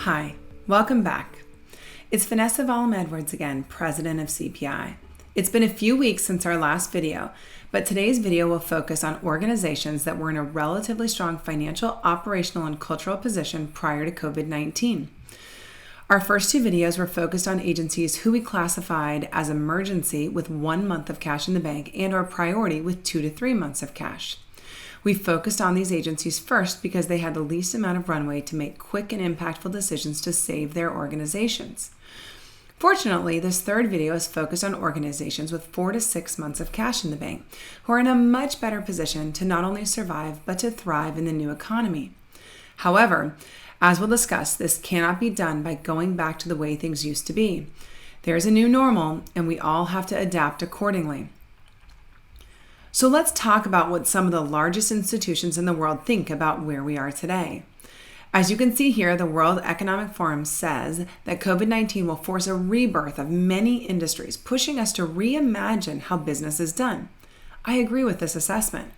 Hi, welcome back. It's Vanessa Vollum again, president of CPI. It's been a few weeks since our last video, but today's video will focus on organizations that were in a relatively strong financial, operational, and cultural position prior to COVID-19. Our first two videos were focused on agencies who we classified as emergency with 1 month of cash in the bank and our priority with 2 to 3 months of cash. We focused on these agencies first because they had the least amount of runway to make quick and impactful decisions to save their organizations. Fortunately, this third video is focused on organizations with 4 to 6 months of cash in the bank, who are in a much better position to not only survive, but to thrive in the new economy. However, as we'll discuss, this cannot be done by going back to the way things used to be. There's a new normal, and we all have to adapt accordingly. So let's talk about what some of the largest institutions in the world think about where we are today. As you can see here, the World Economic Forum says that COVID-19 will force a rebirth of many industries, pushing us to reimagine how business is done. I agree with this assessment.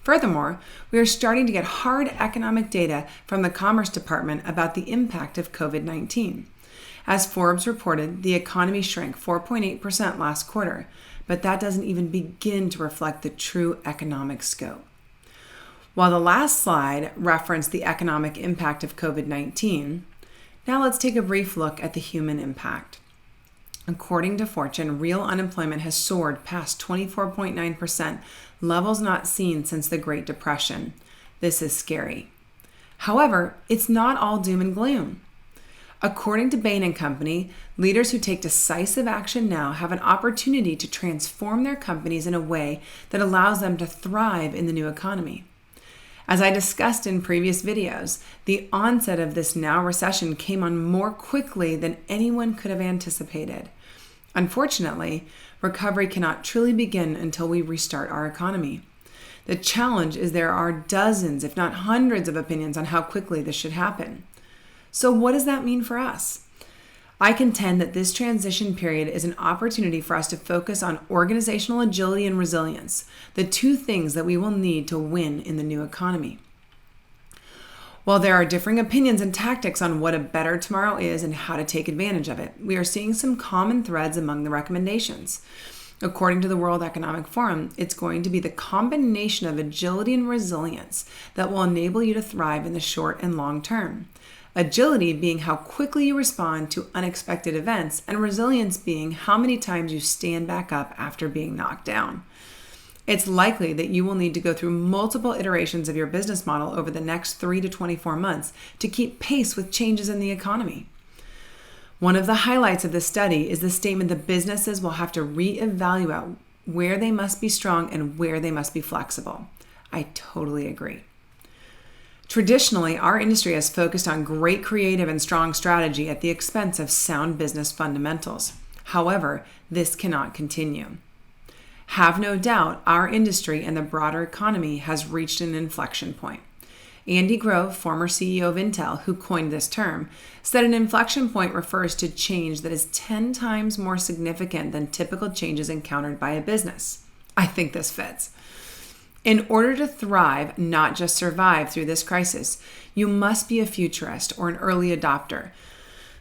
Furthermore, we are starting to get hard economic data from the Commerce Department about the impact of COVID-19. As Forbes reported, the economy shrank 4.8% last quarter, but that doesn't even begin to reflect the true economic scope. While the last slide referenced the economic impact of COVID-19, now let's take a brief look at the human impact. According to Fortune, real unemployment has soared past 24.9%, levels not seen since the Great Depression. This is scary. However, it's not all doom and gloom. According to Bain & Company, leaders who take decisive action now have an opportunity to transform their companies in a way that allows them to thrive in the new economy. As I discussed in previous videos, the onset of this now recession came on more quickly than anyone could have anticipated. Unfortunately, recovery cannot truly begin until we restart our economy. The challenge is there are dozens, if not hundreds, of opinions on how quickly this should happen. So what does that mean for us? I contend that this transition period is an opportunity for us to focus on organizational agility and resilience, the two things that we will need to win in the new economy. While there are differing opinions and tactics on what a better tomorrow is and how to take advantage of it, we are seeing some common threads among the recommendations. According to the World Economic Forum, it's going to be the combination of agility and resilience that will enable you to thrive in the short and long term. Agility being how quickly you respond to unexpected events, and resilience being how many times you stand back up after being knocked down. It's likely that you will need to go through multiple iterations of your business model over the next 3 to 24 months to keep pace with changes in the economy. One of the highlights of this study is the statement that businesses will have to reevaluate where they must be strong and where they must be flexible. I totally agree. Traditionally, our industry has focused on great creative and strong strategy at the expense of sound business fundamentals. However, this cannot continue. Have no doubt, our industry and the broader economy has reached an inflection point. Andy Grove, former CEO of Intel, who coined this term, said an inflection point refers to change that is 10 times more significant than typical changes encountered by a business. I think this fits. In order to thrive, not just survive through this crisis, you must be a futurist or an early adopter,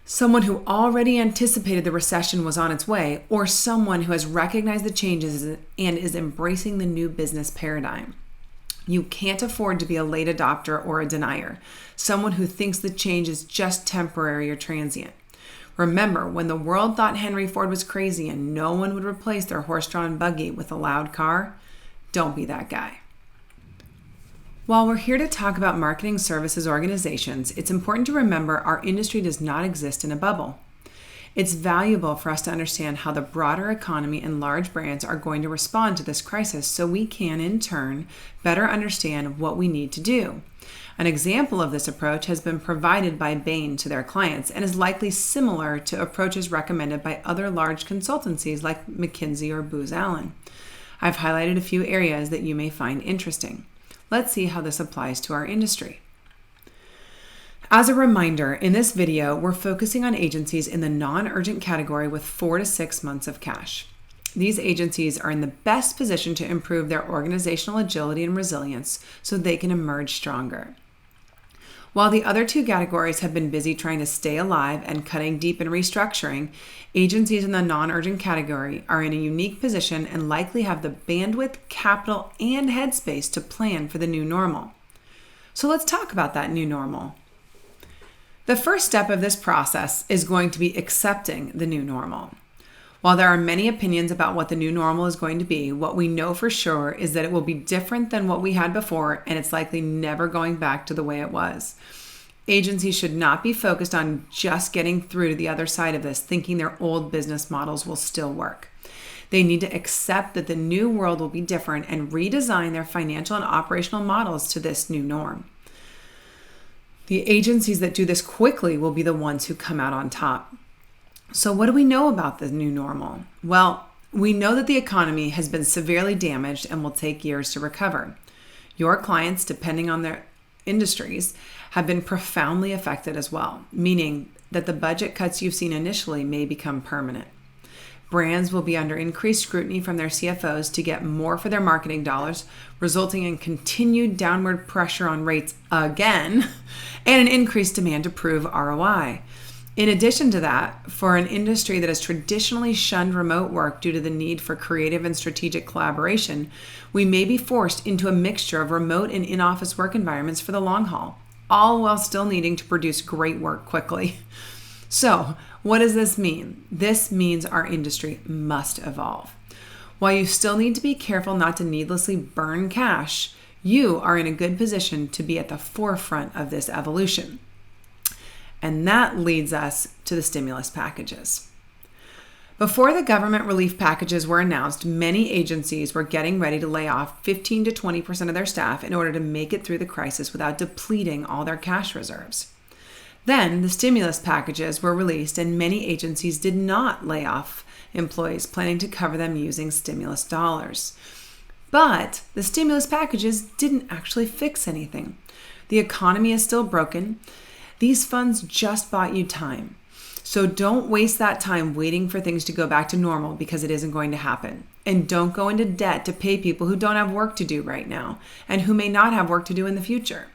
someone who already anticipated the recession was on its way, or someone who has recognized the changes and is embracing the new business paradigm. You can't afford to be a late adopter or a denier, someone who thinks the change is just temporary or transient. Remember, when the world thought Henry Ford was crazy and no one would replace their horse-drawn buggy with a loud car? Don't be that guy. While we're here to talk about marketing services organizations, it's important to remember our industry does not exist in a bubble. It's valuable for us to understand how the broader economy and large brands are going to respond to this crisis so we can, in turn, better understand what we need to do. An example of this approach has been provided by Bain to their clients and is likely similar to approaches recommended by other large consultancies like McKinsey or Booz Allen. I've highlighted a few areas that you may find interesting. Let's see how this applies to our industry. As a reminder, in this video, we're focusing on agencies in the non-urgent category with 4 to 6 months of cash. These agencies are in the best position to improve their organizational agility and resilience so they can emerge stronger. While the other two categories have been busy trying to stay alive and cutting deep in restructuring, agencies in the non-urgent category are in a unique position and likely have the bandwidth, capital, and headspace to plan for the new normal. So let's talk about that new normal. The first step of this process is going to be accepting the new normal. While there are many opinions about what the new normal is going to be, what we know for sure is that it will be different than what we had before, and it's likely never going back to the way it was. Agencies should not be focused on just getting through to the other side of this, thinking their old business models will still work. They need to accept that the new world will be different and redesign their financial and operational models to this new norm. The agencies that do this quickly will be the ones who come out on top. So what do we know about the new normal? Well, we know that the economy has been severely damaged and will take years to recover. Your clients, depending on their industries, have been profoundly affected as well, meaning that the budget cuts you've seen initially may become permanent. Brands will be under increased scrutiny from their CFOs to get more for their marketing dollars, resulting in continued downward pressure on rates again, and an increased demand to prove ROI. In addition to that, for an industry that has traditionally shunned remote work due to the need for creative and strategic collaboration, we may be forced into a mixture of remote and in-office work environments for the long haul, all while still needing to produce great work quickly. So, what does this mean? This means our industry must evolve. While you still need to be careful not to needlessly burn cash, you are in a good position to be at the forefront of this evolution. And that leads us to the stimulus packages. Before the government relief packages were announced, many agencies were getting ready to lay off 15 to 20% of their staff in order to make it through the crisis without depleting all their cash reserves. Then the stimulus packages were released and many agencies did not lay off employees, planning to cover them using stimulus dollars. But the stimulus packages didn't actually fix anything. The economy is still broken. These funds just bought you time. So don't waste that time waiting for things to go back to normal because it isn't going to happen. And don't go into debt to pay people who don't have work to do right now and who may not have work to do in the future.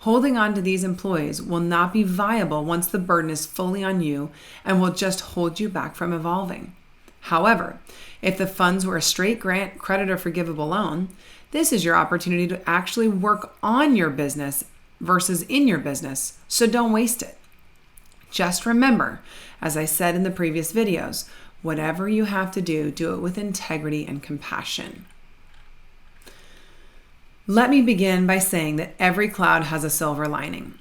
Holding on to these employees will not be viable once the burden is fully on you and will just hold you back from evolving. However, if the funds were a straight grant, credit, or forgivable loan, this is your opportunity to actually work on your business versus in your business, so don't waste it. Just remember, as I said in the previous videos, whatever you have to do, do it with integrity and compassion. Let me begin by saying that every cloud has a silver lining.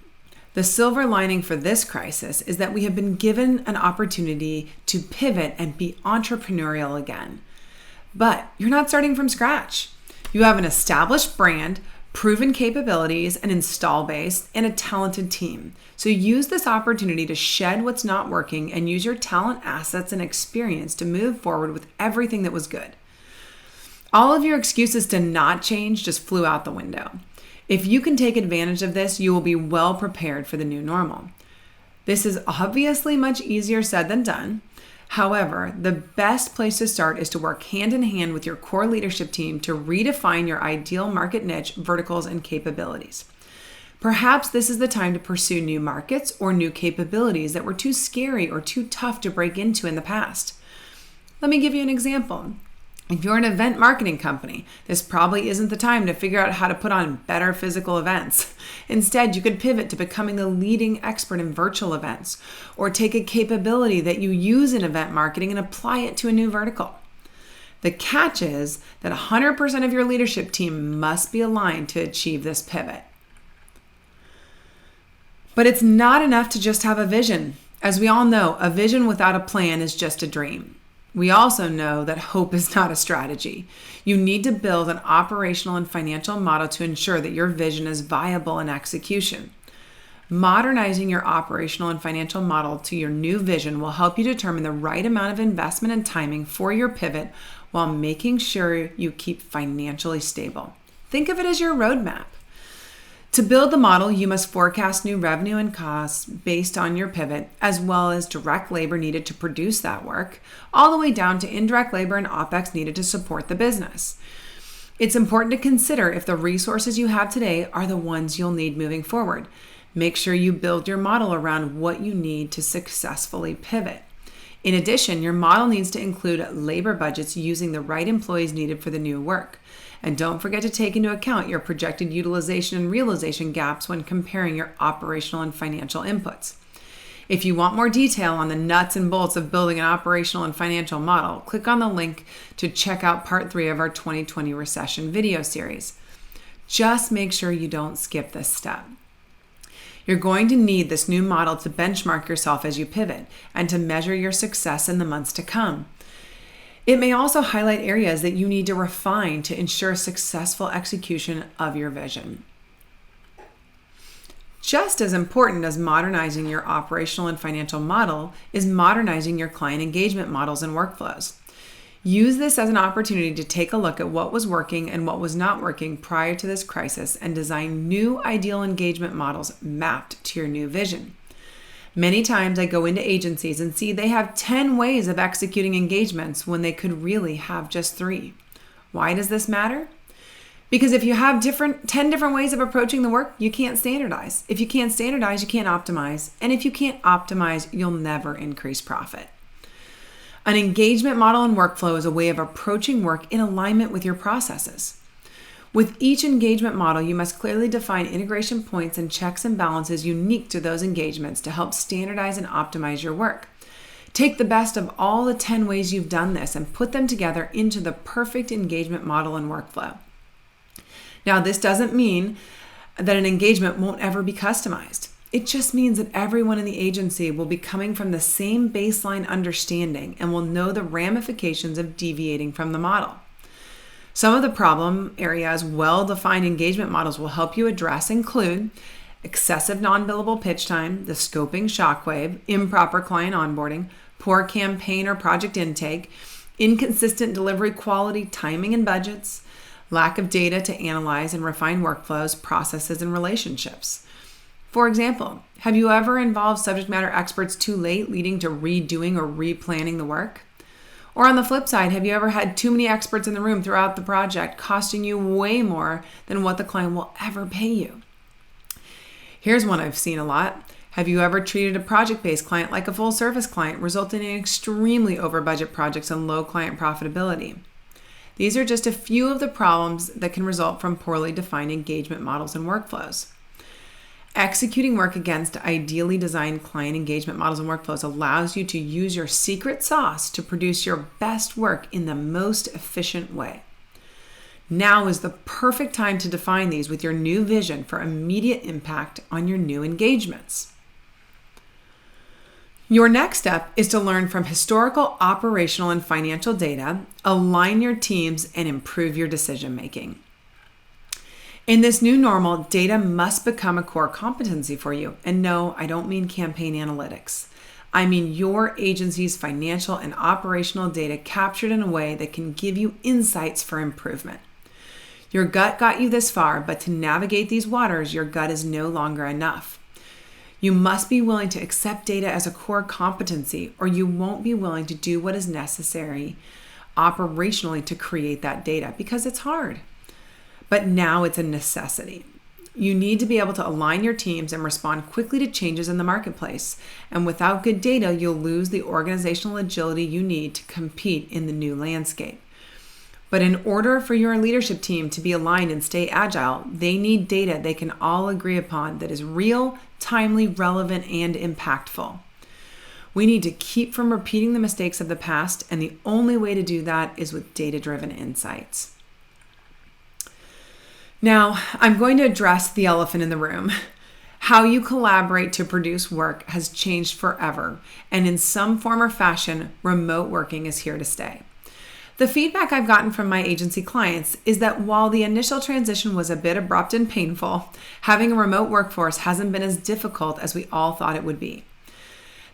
The silver lining for this crisis is that we have been given an opportunity to pivot and be entrepreneurial again. But you're not starting from scratch. You have an established brand, proven capabilities, an install base, and a talented team. So use this opportunity to shed what's not working and use your talent, assets, and experience to move forward with everything that was good. All of your excuses to not change just flew out the window. If you can take advantage of this, you will be well prepared for the new normal. This is obviously much easier said than done. However, the best place to start is to work hand in hand with your core leadership team to redefine your ideal market niche, verticals, and capabilities. Perhaps this is the time to pursue new markets or new capabilities that were too scary or too tough to break into in the past. Let me give you an example. If you're an event marketing company, this probably isn't the time to figure out how to put on better physical events. Instead, you could pivot to becoming the leading expert in virtual events, or take a capability that you use in event marketing and apply it to a new vertical. The catch is that 100% of your leadership team must be aligned to achieve this pivot. But it's not enough to just have a vision. As we all know, a vision without a plan is just a dream. We also know that hope is not a strategy. You need to build an operational and financial model to ensure that your vision is viable in execution. Modernizing your operational and financial model to your new vision will help you determine the right amount of investment and timing for your pivot while making sure you keep financially stable. Think of it as your roadmap. To build the model, you must forecast new revenue and costs based on your pivot, as well as direct labor needed to produce that work, all the way down to indirect labor and OpEx needed to support the business. It's important to consider if the resources you have today are the ones you'll need moving forward. Make sure you build your model around what you need to successfully pivot. In addition, your model needs to include labor budgets using the right employees needed for the new work. And don't forget to take into account your projected utilization and realization gaps when comparing your operational and financial inputs. If you want more detail on the nuts and bolts of building an operational and financial model, click on the link to check out part 3 of our 2020 recession video series. Just make sure you don't skip this step. You're going to need this new model to benchmark yourself as you pivot and to measure your success in the months to come. It may also highlight areas that you need to refine to ensure successful execution of your vision. Just as important as modernizing your operational and financial model is modernizing your client engagement models and workflows. Use this as an opportunity to take a look at what was working and what was not working prior to this crisis and design new ideal engagement models mapped to your new vision. Many times I go into agencies and see they have 10 ways of executing engagements when they could really have just 3. Why does this matter? Because if you have 10 different ways of approaching the work, you can't standardize. If you can't standardize, you can't optimize. And if you can't optimize, you'll never increase profit. An engagement model and workflow is a way of approaching work in alignment with your processes. With each engagement model, you must clearly define integration points and checks and balances unique to those engagements to help standardize and optimize your work. Take the best of all the 10 ways you've done this and put them together into the perfect engagement model and workflow. Now, this doesn't mean that an engagement won't ever be customized. It just means that everyone in the agency will be coming from the same baseline understanding and will know the ramifications of deviating from the model. Some of the problem areas well-defined engagement models will help you address include excessive non-billable pitch time, the scoping shockwave, improper client onboarding, poor campaign or project intake, inconsistent delivery quality, timing and budgets, lack of data to analyze and refine workflows, processes, and relationships. For example, have you ever involved subject matter experts too late, leading to redoing or replanning the work? Or on the flip side, have you ever had too many experts in the room throughout the project, costing you way more than what the client will ever pay you? Here's one I've seen a lot. Have you ever treated a project-based client like a full-service client, resulting in extremely over-budget projects and low client profitability? These are just a few of the problems that can result from poorly defined engagement models and workflows. Executing work against ideally designed client engagement models and workflows allows you to use your secret sauce to produce your best work in the most efficient way. Now is the perfect time to define these with your new vision for immediate impact on your new engagements. Your next step is to learn from historical, operational, and financial data, align your teams, and improve your decision making. In this new normal, data must become a core competency for you. And no, I don't mean campaign analytics. I mean your agency's financial and operational data captured in a way that can give you insights for improvement. Your gut got you this far, but to navigate these waters, your gut is no longer enough. You must be willing to accept data as a core competency, or you won't be willing to do what is necessary operationally to create that data, because it's hard. But now it's a necessity. You need to be able to align your teams and respond quickly to changes in the marketplace. And without good data, you'll lose the organizational agility you need to compete in the new landscape. But in order for your leadership team to be aligned and stay agile, they need data they can all agree upon that is real, timely, relevant, and impactful. We need to keep from repeating the mistakes of the past, and the only way to do that is with data-driven insights. Now, I'm going to address the elephant in the room. How you collaborate to produce work has changed forever, and in some form or fashion, remote working is here to stay. The feedback I've gotten from my agency clients is that while the initial transition was a bit abrupt and painful, having a remote workforce hasn't been as difficult as we all thought it would be.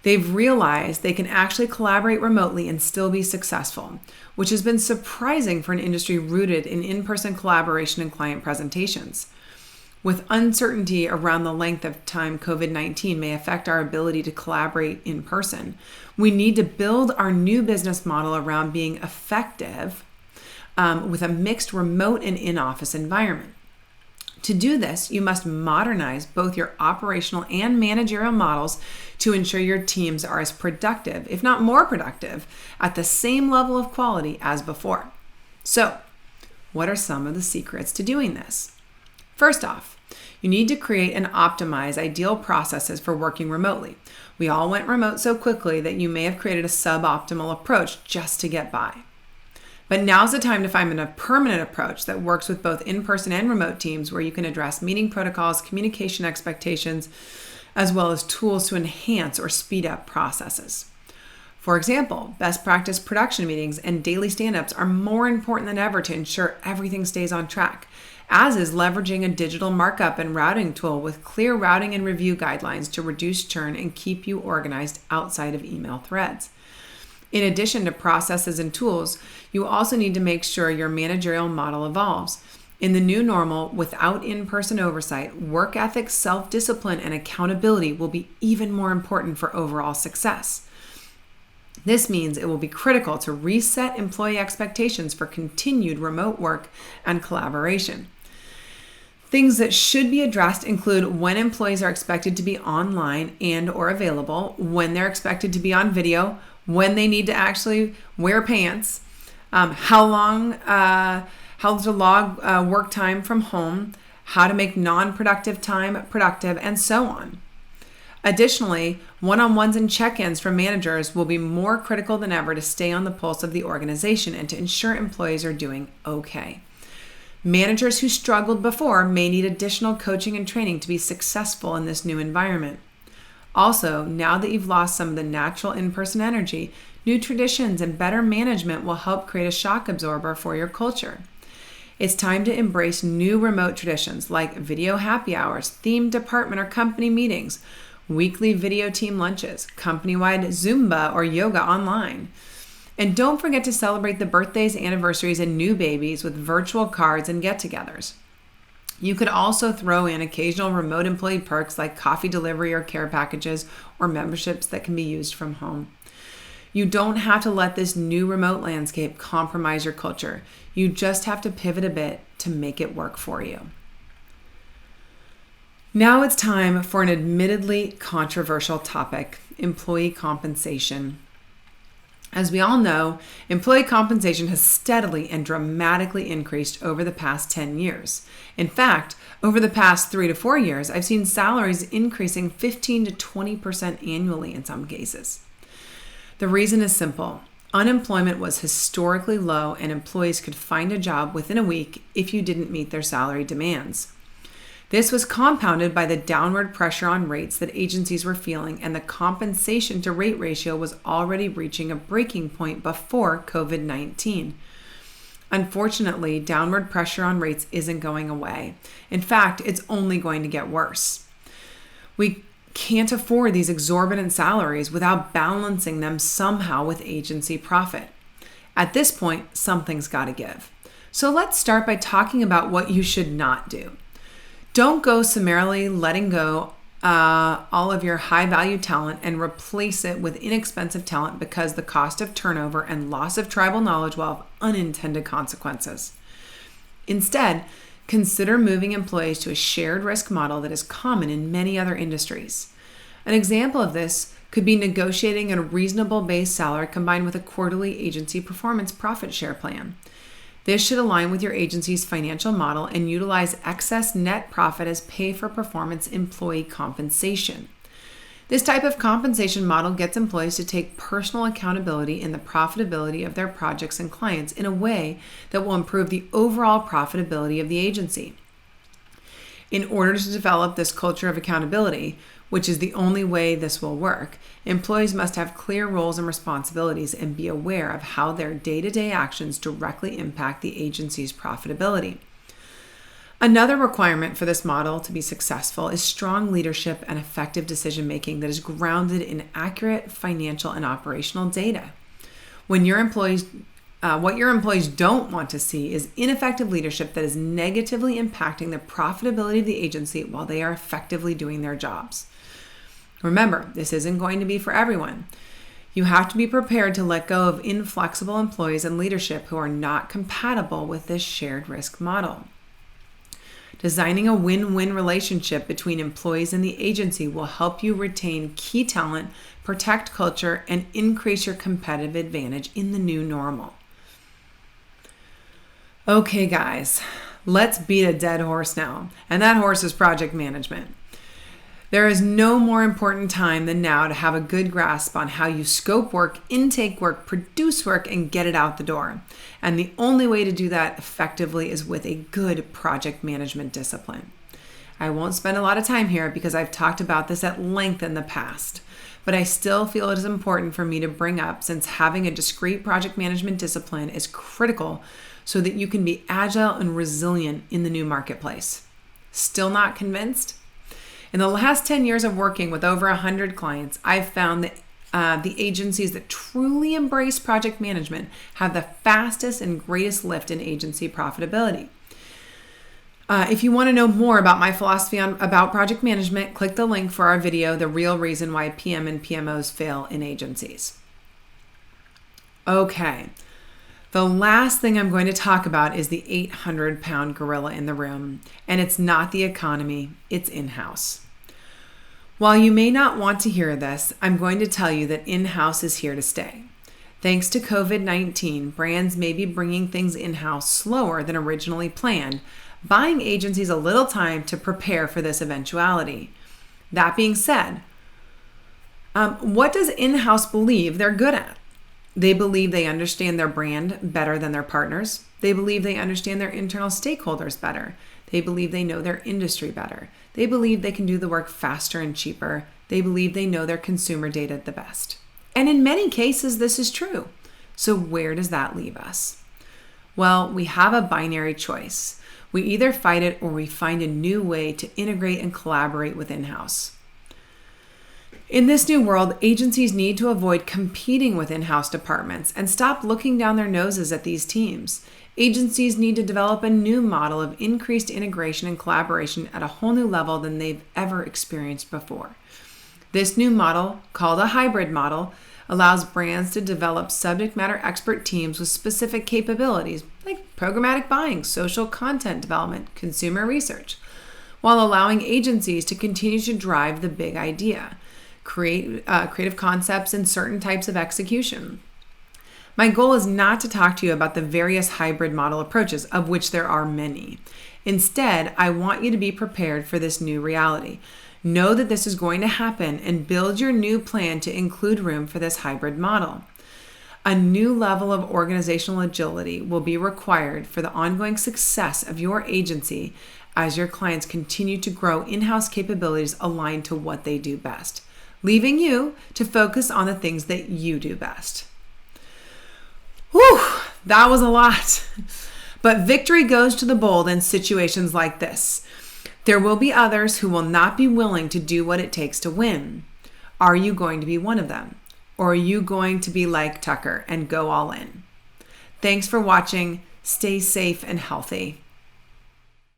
They've realized they can actually collaborate remotely and still be successful, which has been surprising for an industry rooted in in-person collaboration and client presentations. With uncertainty around the length of time COVID-19 may affect our ability to collaborate in person, we need to build our new business model around being effective with a mixed remote and in-office environment. To do this, you must modernize both your operational and managerial models to ensure your teams are as productive, if not more productive, at the same level of quality as before. So, what are some of the secrets to doing this? First off, you need to create and optimize ideal processes for working remotely. We all went remote so quickly that you may have created a suboptimal approach just to get by. But now's the time to find a permanent approach that works with both in-person and remote teams, where you can address meeting protocols, communication expectations, as well as tools to enhance or speed up processes. For example, best practice production meetings and daily stand-ups are more important than ever to ensure everything stays on track, as is leveraging a digital markup and routing tool with clear routing and review guidelines to reduce churn and keep you organized outside of email threads. In addition to processes and tools, you also need to make sure your managerial model evolves. In the new normal, without in-person oversight, work ethic, self-discipline, and accountability will be even more important for overall success. This means it will be critical to reset employee expectations for continued remote work and collaboration. Things that should be addressed include when employees are expected to be online and or available, when they're expected to be on video, when they need to actually wear pants, how to log work time from home, how to make non-productive time productive, and so on. Additionally, one-on-ones and check-ins from managers will be more critical than ever to stay on the pulse of the organization and to ensure employees are doing okay. Managers who struggled before may need additional coaching and training to be successful in this new environment. Also, now that you've lost some of the natural in-person energy, new traditions and better management will help create a shock absorber for your culture. It's time to embrace new remote traditions like video happy hours, themed department or company meetings, weekly video team lunches, company-wide Zumba or yoga online. And don't forget to celebrate the birthdays, anniversaries, and new babies with virtual cards and get-togethers. You could also throw in occasional remote employee perks like coffee delivery or care packages or memberships that can be used from home. You don't have to let this new remote landscape compromise your culture. You just have to pivot a bit to make it work for you. Now it's time for an admittedly controversial topic, employee compensation. As we all know, employee compensation has steadily and dramatically increased over the past 10 years. In fact, over the past 3 to 4 years, I've seen salaries increasing 15 to 20% annually in some cases. The reason is simple. Unemployment was historically low and employees could find a job within a week if you didn't meet their salary demands. This was compounded by the downward pressure on rates that agencies were feeling, and the compensation to rate ratio was already reaching a breaking point before COVID-19. Unfortunately, downward pressure on rates isn't going away. In fact, it's only going to get worse. We can't afford these exorbitant salaries without balancing them somehow with agency profit. At this point, something's got to give. So let's start by talking about what you should not do. Don't go summarily letting go all of your high-value talent and replace it with inexpensive talent because the cost of turnover and loss of tribal knowledge will have unintended consequences. Instead, consider moving employees to a shared risk model that is common in many other industries. An example of this could be negotiating a reasonable base salary combined with a quarterly agency performance profit share plan. This should align with your agency's financial model and utilize excess net profit as pay-for-performance employee compensation. This type of compensation model gets employees to take personal accountability in the profitability of their projects and clients in a way that will improve the overall profitability of the agency. In order to develop this culture of accountability, which is the only way this will work, employees must have clear roles and responsibilities and be aware of how their day-to-day actions directly impact the agency's profitability. Another requirement for this model to be successful is strong leadership and effective decision-making that is grounded in accurate financial and operational data. What your employees don't want to see is ineffective leadership that is negatively impacting the profitability of the agency while they are effectively doing their jobs. Remember, this isn't going to be for everyone. You have to be prepared to let go of inflexible employees and leadership who are not compatible with this shared risk model. Designing a win-win relationship between employees and the agency will help you retain key talent, protect culture, and increase your competitive advantage in the new normal. Okay, guys, let's beat a dead horse now, and that horse is project management. There is no more important time than now to have a good grasp on how you scope work, intake work, produce work, and get it out the door. And the only way to do that effectively is with a good project management discipline. I won't spend a lot of time here because I've talked about this at length in the past, but I still feel it is important for me to bring up since having a discrete project management discipline is critical so that you can be agile and resilient in the new marketplace. Still not convinced? In the last 10 years of working with over 100 clients, I've found that the agencies that truly embrace project management have the fastest and greatest lift in agency profitability. If you want to know more about my philosophy about project management, click the link for our video, The Real Reason Why PM and PMOs Fail in Agencies. Okay, the last thing I'm going to talk about is the 800-pound gorilla in the room, and it's not the economy, it's in-house. While you may not want to hear this, I'm going to tell you that in-house is here to stay. Thanks to COVID-19, brands may be bringing things in-house slower than originally planned, buying agencies a little time to prepare for this eventuality. That being said, what does in-house believe they're good at? They believe they understand their brand better than their partners. They believe they understand their internal stakeholders better. They believe they know their industry better. They believe they can do the work faster and cheaper. They believe they know their consumer data the best. And in many cases, this is true. So where does that leave us? Well, we have a binary choice. We either fight it or we find a new way to integrate and collaborate with in-house. In this new world, agencies need to avoid competing with in-house departments and stop looking down their noses at these teams. Agencies need to develop a new model of increased integration and collaboration at a whole new level than they've ever experienced before. This new model, called a hybrid model, allows brands to develop subject matter expert teams with specific capabilities like programmatic buying, social content development, consumer research, while allowing agencies to continue to drive the big idea, creative concepts and certain types of execution. My goal is not to talk to you about the various hybrid model approaches, of which there are many. Instead, I want you to be prepared for this new reality. Know that this is going to happen and build your new plan to include room for this hybrid model. A new level of organizational agility will be required for the ongoing success of your agency as your clients continue to grow in-house capabilities aligned to what they do best, leaving you to focus on the things that you do best. Whew, that was a lot. But victory goes to the bold in situations like this. There will be others who will not be willing to do what it takes to win. Are you going to be one of them? Or are you going to be like Tucker and go all in? Thanks for watching. Stay safe and healthy.